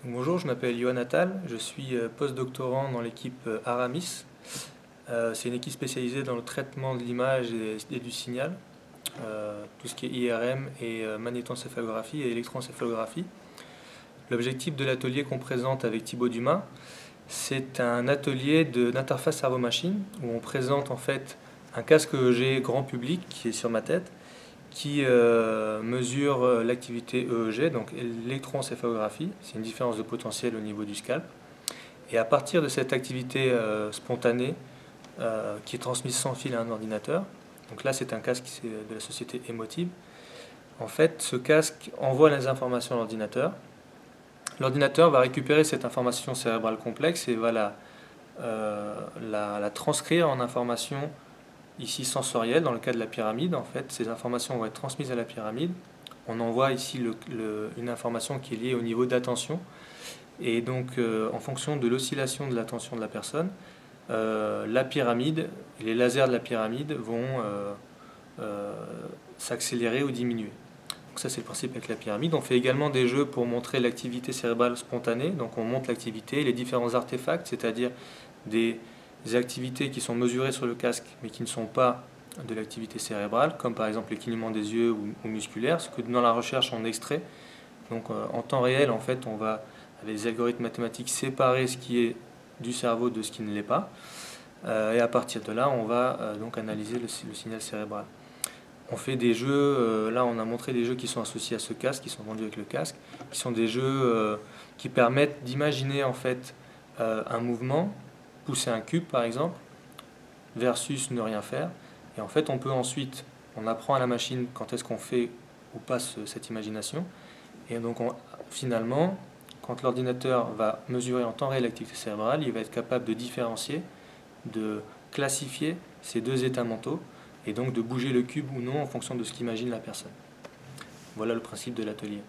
Bonjour, je m'appelle Yohann Attal, je suis postdoctorant dans l'équipe Aramis. C'est une équipe spécialisée dans le traitement de l'image et du signal, tout ce qui est IRM et magnétoencéphalographie et électroencéphalographie. L'objectif de l'atelier qu'on présente avec Thibaut Dumas, c'est un atelier d'interface cerveau-machine où on présente en fait un casque EEG grand public qui est sur ma tête, qui mesure l'activité EEG, donc électroencéphalographie, c'est une différence de potentiel au niveau du scalp. Et à partir de cette activité spontanée qui est transmise sans fil à un ordinateur, donc là c'est un casque de la société Emotive, en fait ce casque envoie les informations à l'ordinateur. L'ordinateur va récupérer cette information cérébrale complexe et va la transcrire en information ici sensorielle, dans le cas de la pyramide. En fait, ces informations vont être transmises à la pyramide. On envoie ici une information qui est liée au niveau d'attention. Et donc, en fonction de l'oscillation de l'attention de la personne, la pyramide, les lasers de la pyramide vont s'accélérer ou diminuer. Donc ça, c'est le principe avec la pyramide. On fait également des jeux pour montrer l'activité cérébrale spontanée. Donc on montre l'activité, les différents artefacts, c'est-à-dire des activités qui sont mesurées sur le casque mais qui ne sont pas de l'activité cérébrale, comme par exemple les clignements des yeux ou musculaires, ce que dans la recherche on extrait. Donc en temps réel, en fait, on va, avec des algorithmes mathématiques, séparer ce qui est du cerveau de ce qui ne l'est pas. Et à partir de là, on va donc analyser le signal cérébral. On fait des jeux, là on a montré des jeux qui sont associés à ce casque, qui sont vendus avec le casque, qui sont des jeux qui permettent d'imaginer en fait un mouvement, pousser un cube par exemple, versus ne rien faire. Et en fait on peut ensuite, on apprend à la machine quand est-ce qu'on fait ou pas cette imagination. Et donc finalement, quand l'ordinateur va mesurer en temps réel l'activité cérébrale, il va être capable de différencier, de classifier ces deux états mentaux, et donc de bouger le cube ou non en fonction de ce qu'imagine la personne. Voilà le principe de l'atelier.